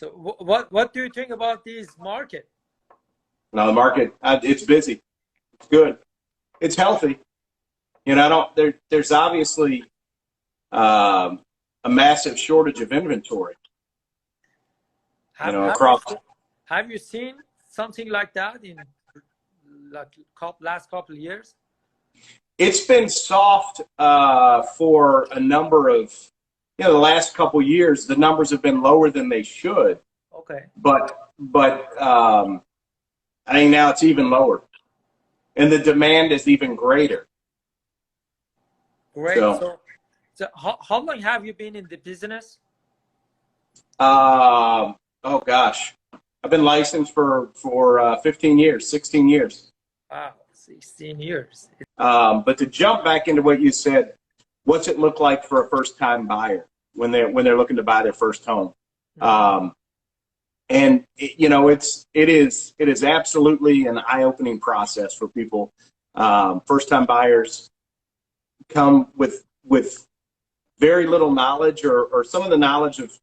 So what do you think about this market? Now the market, it's busy. It's good. It's healthy. You know, there's obviously a massive shortage of inventory. You know, across. Have you seen something like that in like last couple of years? It's been soft for a number of, you know, the last couple of years. The numbers have been lower than they should. Okay. But I think now it's even lower, and the demand is even greater. Great. So how long have you been in the business? Oh gosh, I've been licensed for 15 years, 16 years. Wow, 16 years. But to jump back into what you said, what's it look like for a first-time buyer when they're looking to buy their first home? And you know, it is absolutely an eye-opening process for people. First-time buyers come with very little knowledge, or some of the knowledge of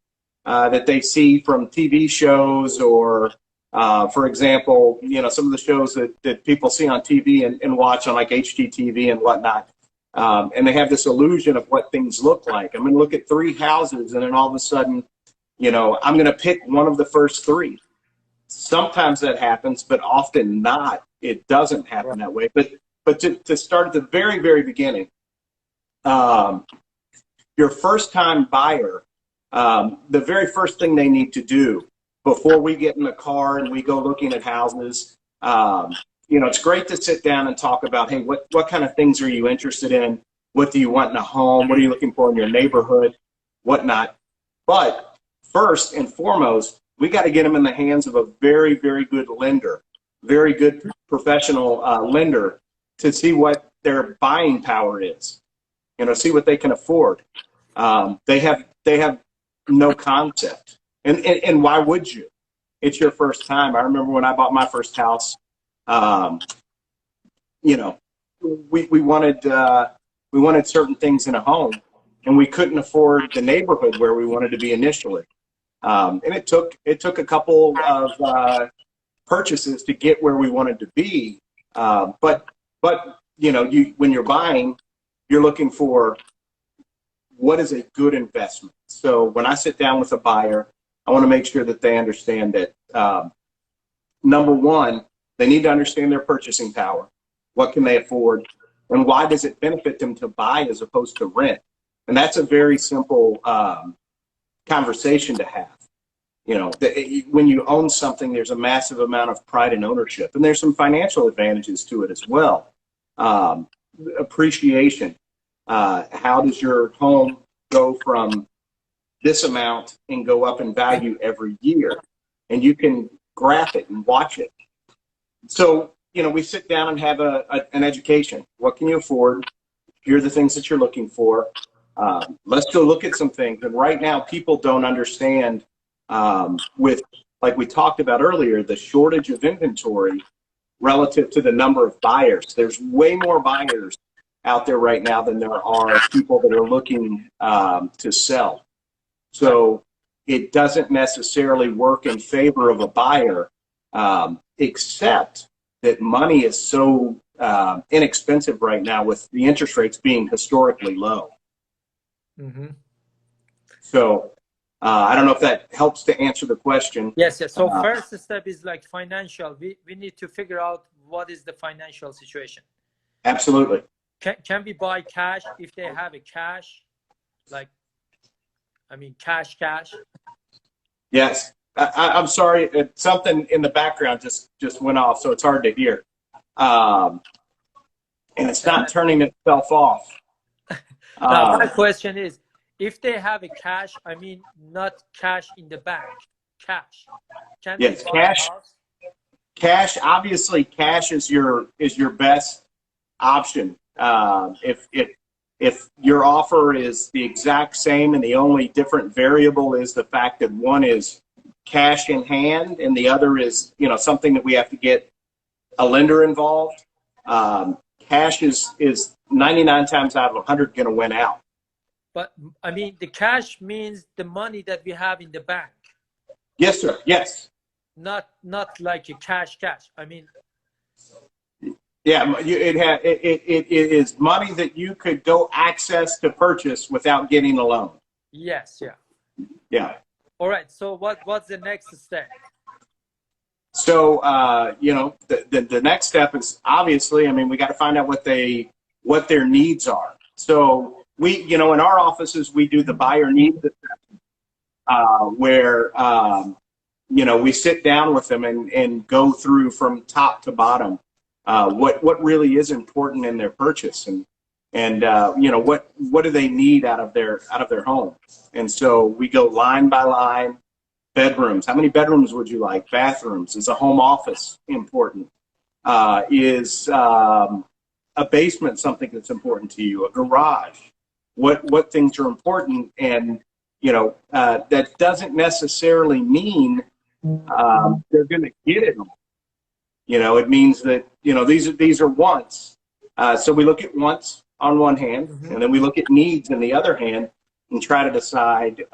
that they see from TV shows, or for example, you know, some of the shows that people see on TV and watch on like HGTV and whatnot. And they have this illusion of what things look like. I'm going to look at 3 houses, and then all of a sudden, you know, I'm going to pick one of the first 3. Sometimes that happens, but often not. It doesn't happen that way. But to start at the very, very beginning, your first-time buyer, the very first thing they need to do before we get in the car and we go looking at houses, you know, it's great to sit down and talk about, hey, what kind of things are you interested in? What do you want in a home? What are you looking for in your neighborhood? Whatnot. But first and foremost, we got to get them in the hands of a very, very good lender, very good professional lender, to see what their buying power is. You know, see what they can afford. They have no concept, and why would you? It's your first time. I remember when I bought my first house. You know, we wanted certain things in a home, and we couldn't afford the neighborhood where we wanted to be initially. And it took a couple of purchases to get where we wanted to be. But you know, when you're buying, you're looking for what is a good investment. So when I sit down with a buyer, I want to make sure that they understand that number one, they need to understand their purchasing power. What can they afford, and why does it benefit them to buy as opposed to rent? And that's a very simple conversation to have. You know, when you own something, there's a massive amount of pride and ownership, and there's some financial advantages to it as well. Appreciation. How does your home go from this amount and go up in value every year? And you can graph it and watch it. So, you know, we sit down and have an education. What can you afford? Here are the things that you're looking for. Let's go look at some things. And right now, people don't understand, with, like we talked about earlier, the shortage of inventory relative to the number of buyers. There's way more buyers out there right now than there are people that are looking to sell. So it doesn't necessarily work in favor of a buyer, except that money is so inexpensive right now, with the interest rates being historically low. Mm-hmm. So I don't know if that helps to answer the question. Yes. So first step is like financial. We need to figure out what is the financial situation. Absolutely. Can we buy cash if they have a cash? Like, I mean, cash. Yes. I'm sorry. Something in the background just went off, so it's hard to hear. And it's not turning itself off. Now, my question is, if they have a cash, I mean, not cash in the bank, cash. Can yes, cash. Cash. Obviously, cash is your best option. If your offer is the exact same and the only different variable is the fact that one is cash in hand and the other is, you know, something that we have to get a lender involved, cash is 99 times out of 100 going to win out. But I mean, the cash means the money that we have in the bank. Yes, sir. Yes. Not like a cash. I mean, Yeah, it is money that you could go access to purchase without getting a loan. yes, yeah. Yeah. All right. So what's the next step? So the next step is obviously, I mean, we got to find out what their needs are. So we, in our offices, we do the buyer needs assessment, where we sit down with them and go through from top to bottom what really is important in their purchase, and what do they need out of their home. And so we go line by line. Bedrooms. How many bedrooms would you like? Bathrooms. Is a home office important? Is a basement something that's important to you? A garage? What things are important? And that doesn't necessarily mean they're going to get it all. It means that these are wants. So we look at wants on one hand, and then we look at needs in the other hand, and try to decide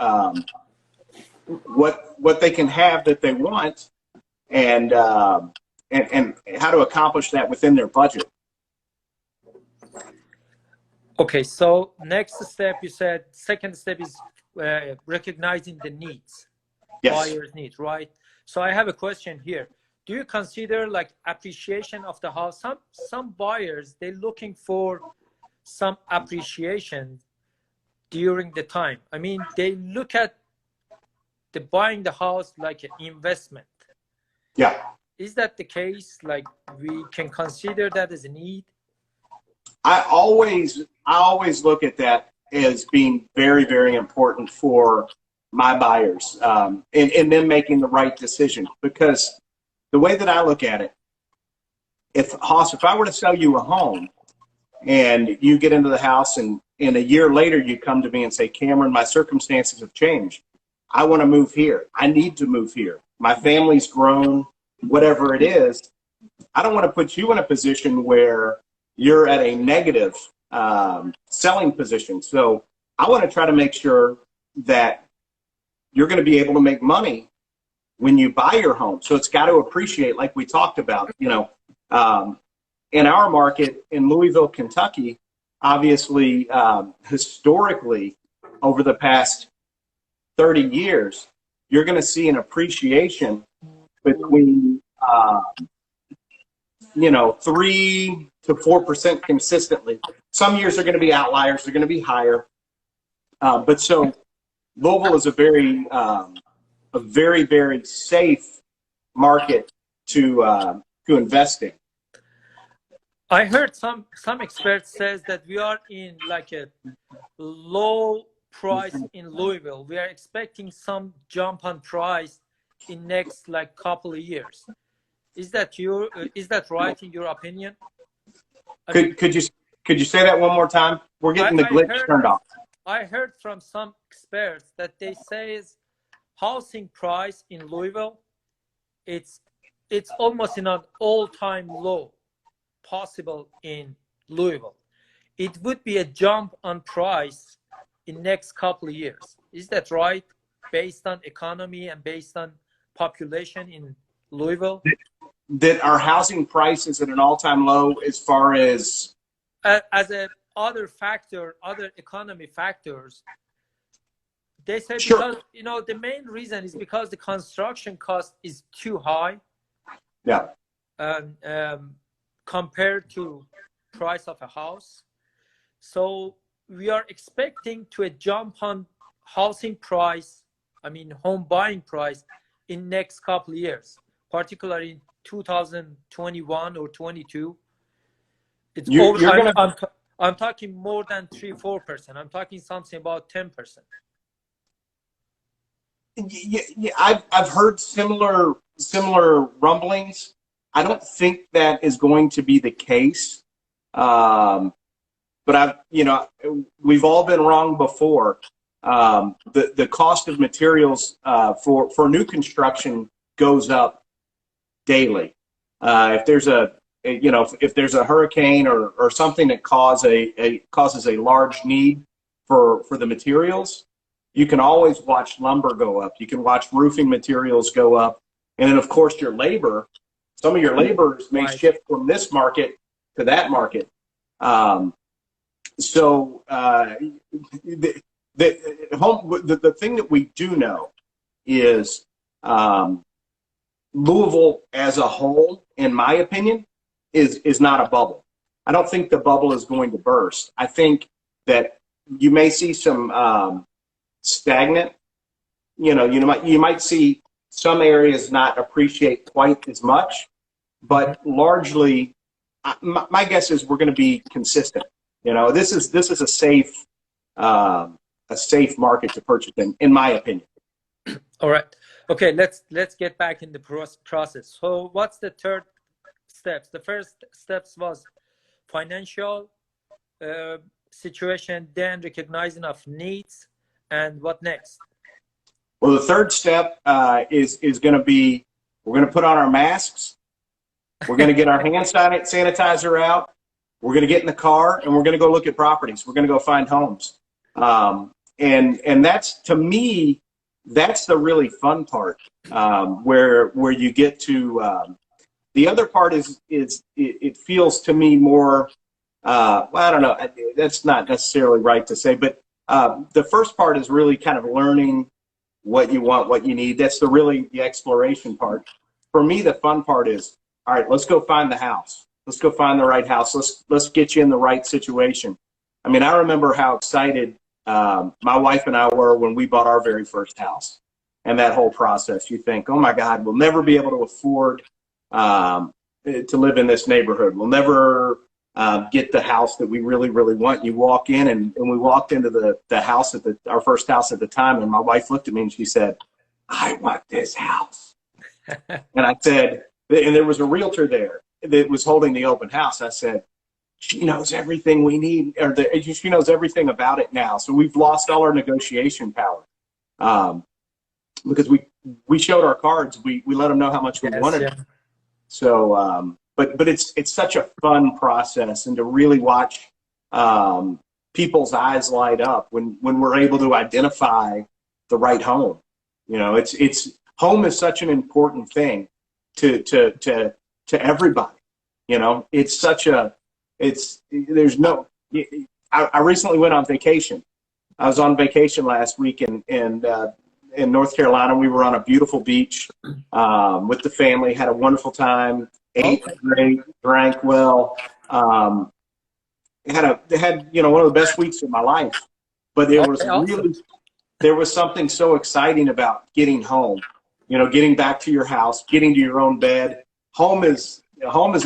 what they can have that they want, and how to accomplish that within their budget. Okay, so next step, you said second step is recognizing the needs, yes. Buyer's needs, right? So I have a question here. Do you consider like appreciation of the house? Some buyers, they're looking for some appreciation during the time. I mean, they look at buying the house like an investment. Yeah. Is that the case? Like we can consider that as a need? I always look at that as being very, very important for my buyers, and them making the right decision. Because the way that I look at it, if I were to sell you a home and you get into the house and a year later you come to me and say, Cameron, my circumstances have changed. I want to move here. I need to move here. My family's grown, whatever it is. I don't want to put you in a position where you're at a negative selling position. So I want to try to make sure that you're going to be able to make money when you buy your home. So it's got to appreciate, like we talked about, in our market in Louisville, Kentucky, obviously, historically, over the past 30 years, you're going to see an appreciation between 3 to 4% consistently. Some years are going to be outliers; they're going to be higher. But so Louisville is a very, very safe market to invest in. I heard some experts says that we are in like a low price in Louisville. We are expecting some jump on price in next like couple of years. Is that right in your opinion? Could you say that one more time? We're getting the glitch turned off. I heard from some experts that they say housing price in Louisville, it's almost in an all-time low possible in Louisville. It would be a jump on price in next couple of years. Is that right? Based on economy and based on population in Louisville? That our housing price is at an all-time low as far as other economy factors. They said sure. Because the main reason is because the construction cost is too high. Yeah. Compared to price of a house. So we are expecting to a jump on housing price, home buying price in next couple of years, particularly in 2021 or 22. I'm talking more than 3-4%. I'm talking something about 10%. Yeah, I've heard similar rumblings. I don't think that is going to be the case. But we've all been wrong before. The cost of materials for new construction goes up daily. If there's a hurricane or something that causes a large need for the materials, you can always watch lumber go up. You can watch roofing materials go up. And then, of course, your labor, some of your laborers may shift from this market to that market. The thing that we do know is Louisville as a whole, in my opinion, is not a bubble. I don't think the bubble is going to burst. I think that you may see some stagnant. You might see some areas not appreciate quite as much, but largely, my guess is we're going to be consistent. This is a safe market to purchase in my opinion. All right. Okay. Let's get back in the process. So, what's the third steps? The first steps was financial situation, then recognizing of needs, and what next? Well, the third step is going to be, we're going to put on our masks. We're going to get our hand sanitizer out. We're going to get in the car and we're going to go look at properties. We're going to go find homes. And that's, to me, that's the really fun part, where you get to, the other part is it feels to me more, well, I don't know, that's not necessarily right to say, but the first part is really kind of learning what you want, what you need. That's the exploration part. For me, the fun part is, all right, let's go find the house. Let's go find the right house. Let's get you in the right situation. I mean, I remember how excited my wife and I were when we bought our very first house, and that whole process. You think, oh my God, we'll never be able to afford to live in this neighborhood. We'll never get the house that we really, really want. You walk in, and we walked into the house our first house at the time, and my wife looked at me and she said, I want this house. And I said, and there was a realtor there that was holding the open house. I said, she knows everything we need, or she knows everything about it now. So we've lost all our negotiation power, because we showed our cards. We let them know how much we wanted. Yeah. So, but it's such a fun process, and to really watch people's eyes light up when we're able to identify the right home. It's home is such an important thing to everybody. It's such a, there's no, I recently went on vacation. I was on vacation last week in North Carolina. We were on a beautiful beach with the family, had a wonderful time, ate great, drank well, had one of the best weeks of my life. But there was something so exciting about getting home, getting back to your house, getting to your own bed. Home is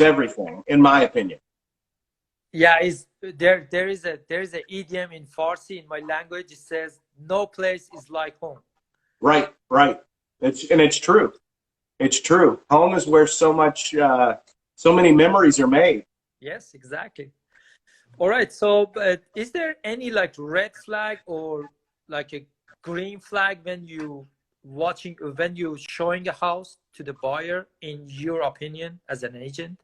everything, in my opinion. Yeah, there is a idiom in Farsi, in my language. It says, no place is like home. Right. It's true. It's true. Home is where so many memories are made. Yes, exactly. All right. So, is there any red flag or a green flag when you showing a house to the buyer, in your opinion, as an agent?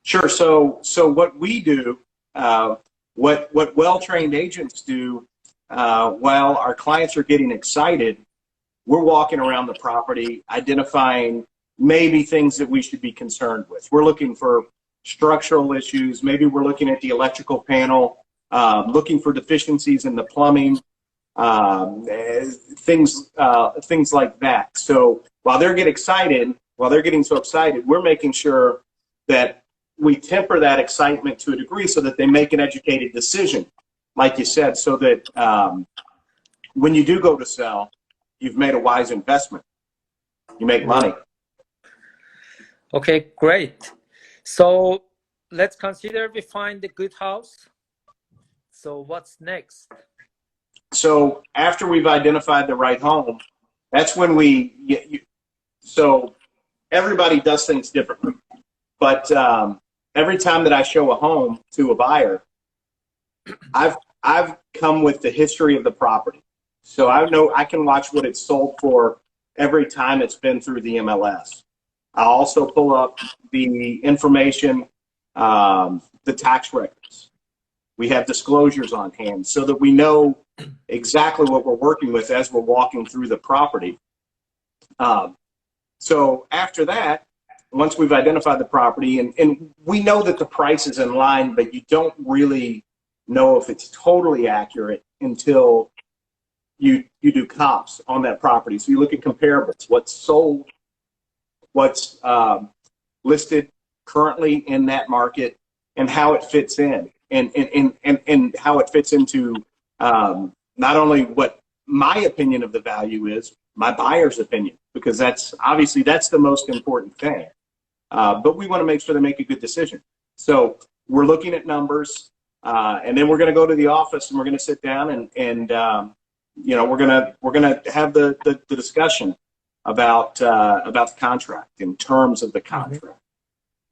Sure. So what we do, what well-trained agents do, while our clients are getting excited, we're walking around the property, identifying maybe things that we should be concerned with. We're looking for structural issues. Maybe we're looking at the electrical panel, looking for deficiencies in the plumbing, things like that. So while they're getting so excited, we're making sure that we temper that excitement to a degree so that they make an educated decision, like you said, so that when you do go to sell, you've made a wise investment. You make money. Okay, great. So let's consider we find a good house. So what's next? So after we've identified the right home, that's when so everybody does things differently. But every time that I show a home to a buyer, I've come with the history of the property. So I know I can watch what it's sold for every time it's been through the MLS. I also pull up the information, the tax records. We have disclosures on hand so that we know exactly what we're working with as we're walking through the property. So after that, once we've identified the property and we know that the price is in line, but you don't really know if it's totally accurate until you do comps on that property. So you look at comparables, what's sold, what's listed currently in that market, and how it fits in, and how it fits into not only what my opinion of the value is, my buyer's opinion, because that's obviously that's the most important thing. But we want to make sure they make a good decision. So we're looking at numbers, and then we're going to go to the office and we're going to sit down and you know, we're gonna have the discussion about the contract in terms of the contract.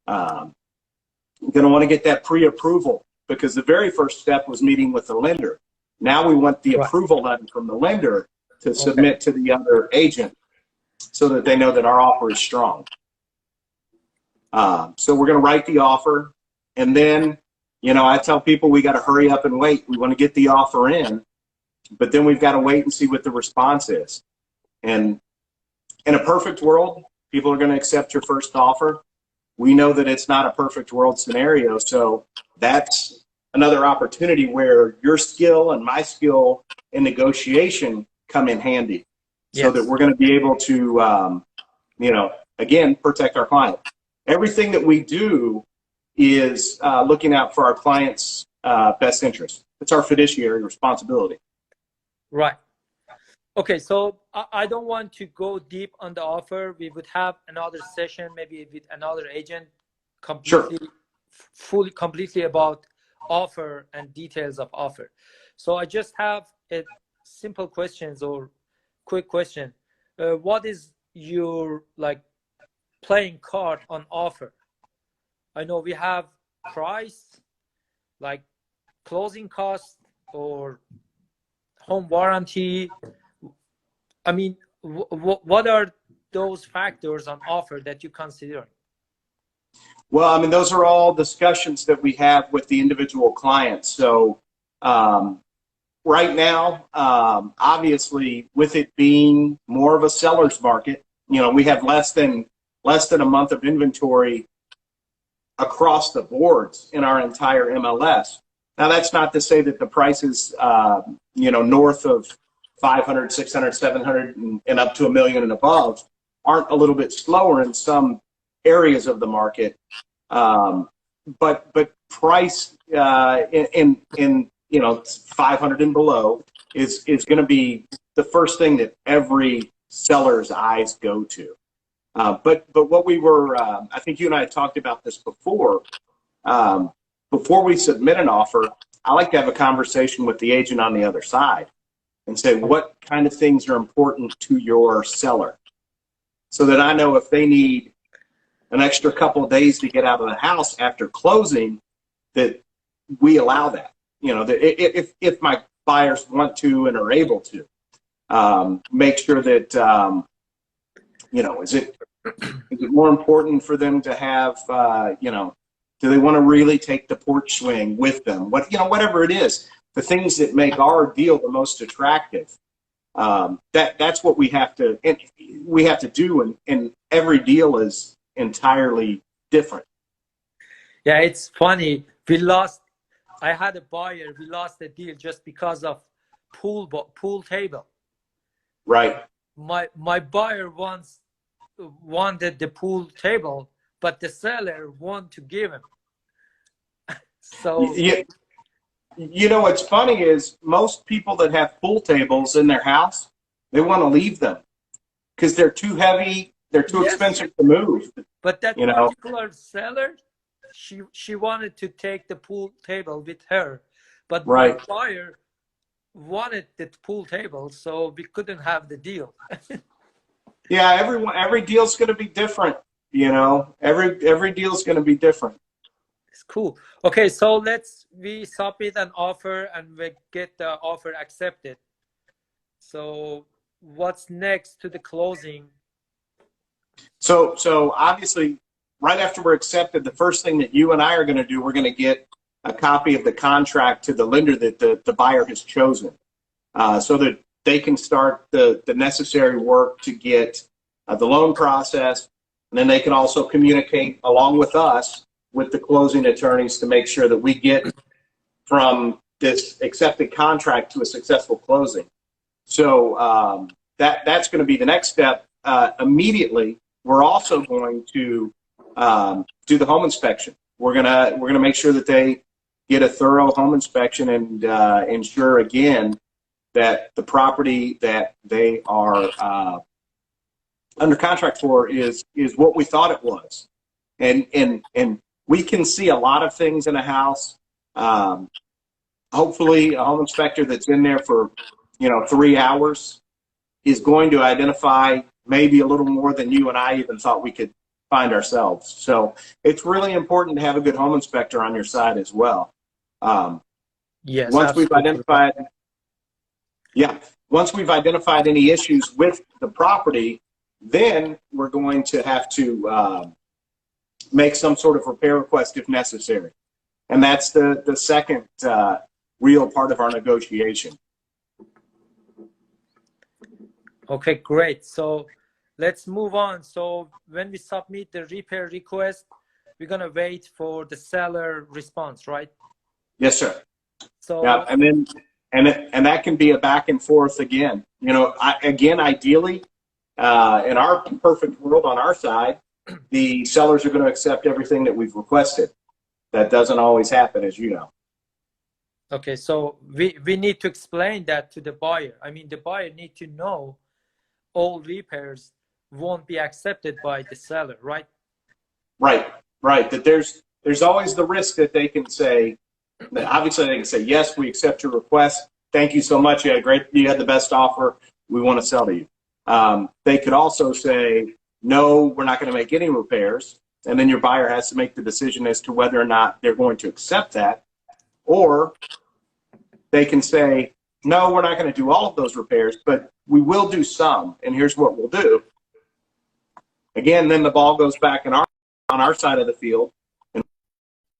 We're going to want to get that pre-approval, because the very first step was meeting with the lender. Now we want the approval letter from the lender to submit to the other agent so that they know that our offer is strong. So we're going to write the offer, and then, you know, I tell people we got to hurry up and wait. We want to get the offer in, but then we've got to wait and see what the response is. And in a perfect world, people are going to accept your first offer. We know that it's not a perfect world scenario, so that's another opportunity where your skill and my skill in negotiation come in handy, so that we're going to be able to, you know, again, protect our client. Everything that we do is looking out for our client's best interest. It's our fiduciary responsibility. Right. Okay, so I don't want to go deep on the offer. We would have another session, maybe with another agent, completely about offer and details of offer. So I just have a simple questions or quick question. What is your playing card on offer? I know we have price, like closing costs or home warranty. I mean, what are those factors on offer that you consider? Well, I mean, those are all discussions that we have with the individual clients. So right now, obviously, with it being more of a seller's market, you know, we have less than a month of inventory across the boards in our entire MLS. Now, that's not to say that the prices, you know, north of 500, 600, 700, and up to $1 million and above aren't a little bit slower in some areas of the market. But price in you know, 500 and below is going to be the first thing that every seller's eyes go to. But what we were, I think you and I had talked about this before. Before we submit an offer, I like to have a conversation with the agent on the other side and say, what kind of things are important to your seller, so that I know if they need an extra couple of days to get out of the house after closing, that we allow that. You know, that if my buyers want to and are able to, make sure that, you know, is it more important for them to have, you know, do they want to really take the porch swing with them? What, you know, whatever it is, the things that make our deal the most attractive. That's what we have to do, and every deal is entirely different. Yeah, it's funny. I had a buyer. We lost the deal just because of pool table. Right. My buyer wanted the pool table, but the seller wanted to give him. So you know what's funny is most people that have pool tables in their house, they want to leave them because they're too heavy, they're too expensive to move. But that particular seller, she wanted to take the pool table with her, but my buyer wanted the pool table, so we couldn't have the deal. Yeah, every deal's going to be different. You know, every deal's going to be different. It's cool. Okay, so we submit an offer and we get the offer accepted. So what's next to the closing? So obviously, right after we're accepted, the first thing that you and I are going to do, we're going to get a copy of the contract to the lender that the buyer has chosen. so that they can start the necessary work to get the loan process. And then they can also communicate along with us with the closing attorneys to make sure that we get from this accepted contract to a successful closing. So that's going to be the next step. Immediately, we're also going to do the home inspection. We're gonna make sure that they get a thorough home inspection and ensure again that the property that they are under contract for is what we thought it was, and we can see a lot of things in a house. Hopefully, a home inspector that's in there for 3 hours is going to identify maybe a little more than you and I even thought we could find ourselves. So it's really important to have a good home inspector on your side as well. Yes. Once we've identified, once we've identified any issues with the property, then we're going to have to make some sort of repair request if necessary. And that's the second real part of our negotiation. Okay, great. So let's move on. So when we submit the repair request, we're going to wait for the seller response, right? Yes, sir. So yeah, and that can be a back and forth again. Ideally, in our perfect world on our side, the sellers are going to accept everything that we've requested. That doesn't always happen, as you know. Okay, so we need to explain that to the buyer. I mean, the buyer need to know all repairs won't be accepted by the seller, right? Right. That there's always the risk that they can say, obviously they can say, yes, we accept your request. Thank you so much. You had the best offer. We want to sell to you. They could also say, no, we're not going to make any repairs. And then your buyer has to make the decision as to whether or not they're going to accept that. Or they can say, no, we're not going to do all of those repairs, but we will do some, and here's what we'll do. Again, then the ball goes back on our side of the field and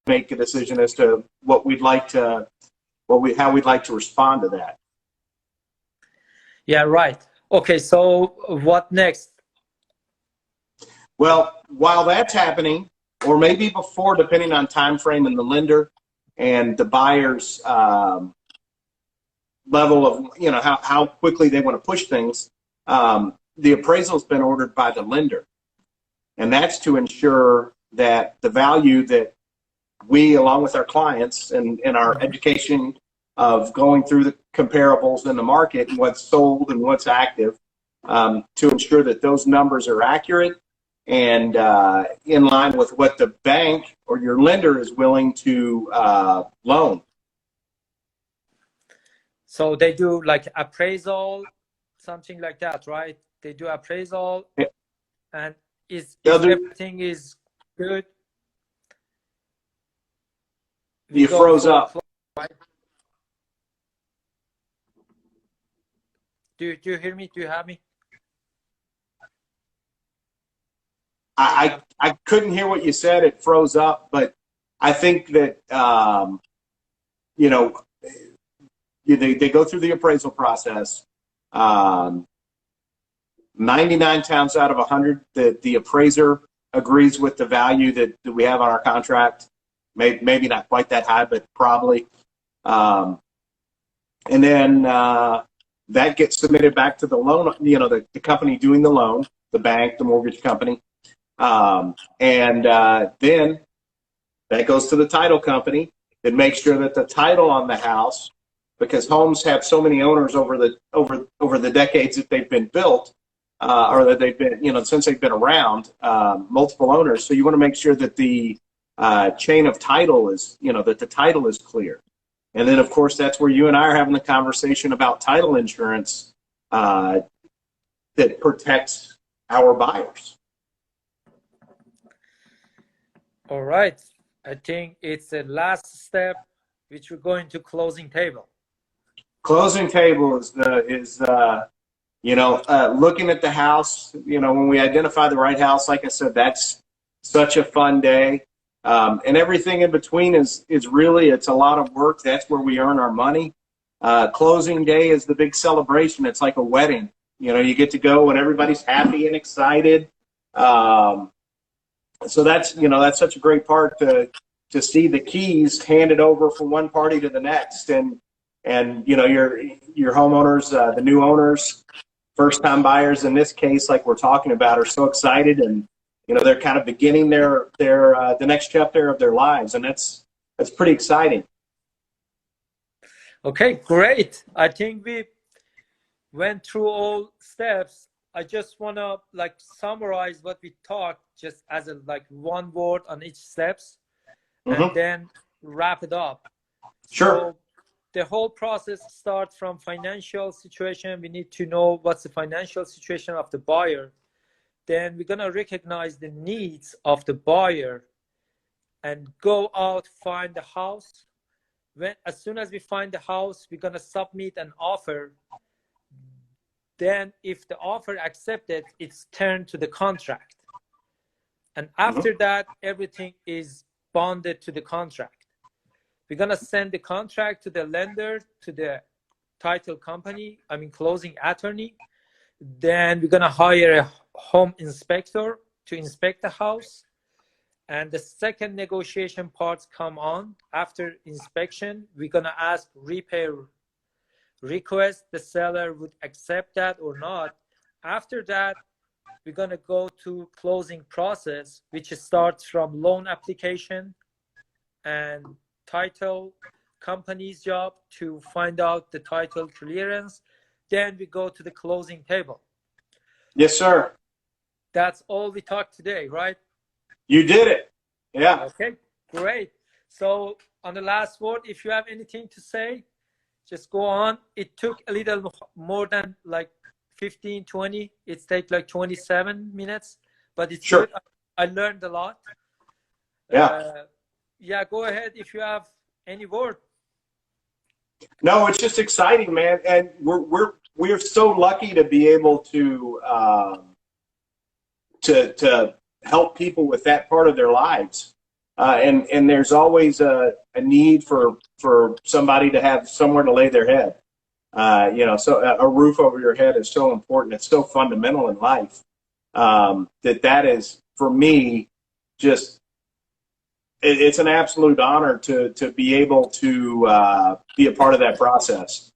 make a decision as to what we'd like to, how we'd like to respond to that. Yeah, right. Okay, so what next? Well, while that's happening, or maybe before, depending on time frame and the lender and the buyer's level of how quickly they want to push things, the appraisal has been ordered by the lender, and that's to ensure that the value that we, along with our clients and our education of going through the comparables in the market and what's sold and what's active, to ensure that those numbers are accurate and in line with what the bank or your lender is willing to loan. So they do like appraisal, something like that, right? They do appraisal, yeah. And if everything is good, you froze up. Right? Do you hear me? Do you have me? I couldn't hear what you said. It froze up, but I think that they go through the appraisal process. 99 times out of 100, the appraiser agrees with the value that we have on our contract. Maybe not quite that high, but probably. And then that gets submitted back to the loan, the company doing the loan, the bank, the mortgage company. And then that goes to the title company that makes sure that the title on the house, because homes have so many owners over the decades that they've been built, or that they've been, since they've been around, multiple owners. So you want to make sure that the chain of title is, that the title is clear. And then, of course, that's where you and I are having the conversation about title insurance that protects our buyers. All right. I think it's the last step, which we're going to closing table. Closing table is looking at the house. When we identify the right house, like I said, that's such a fun day. And everything in between is really, it's a lot of work. That's where we earn our money. Closing day is the big celebration. It's like a wedding. You know, you get to go and everybody's happy and excited. So that's, you know, that's such a great part to see the keys handed over from one party to the next. And you know, your homeowners, the new owners, first time buyers in this case, like we're talking about, are so excited, and you know, they're kind of beginning their the next chapter of their lives, and that's pretty exciting. Okay, great. I think we went through all steps. I just want to like summarize what we talked, just as a like one word on each steps, and then wrap it up. Sure. So the whole process starts from financial situation. We need to know what's the financial situation of the buyer. Then we're gonna recognize the needs of the buyer and go out, find the house. As soon as we find the house, we're gonna submit an offer. Then if the offer accepted, it's turned to the contract. And after that, everything is bonded to the contract. We're gonna send the contract to the lender, to the title company, I mean closing attorney. Then we're gonna hire a home inspector to inspect the house. And the second negotiation parts come on. After inspection, we're gonna ask repair request. The seller would accept that or not. After that, we're gonna go to closing process, which starts from loan application and title company's job to find out the title clearance. Then we go to the closing table. Yes, sir. That's all we talked today, right? You did it. Yeah. Okay, great. So on the last word, if you have anything to say, just go on. It took a little more than like 15, 20. It takes like 27 minutes, but it's sure. good. I learned a lot. Yeah. Yeah, go ahead if you have any word. No, it's just exciting, man. And we're so lucky to be able to help people with that part of their lives. And there's always a need for somebody to have somewhere to lay their head. You know, so a roof over your head is so important. It's so fundamental in life that is, for me, just it's an absolute honor to be able to be a part of that process.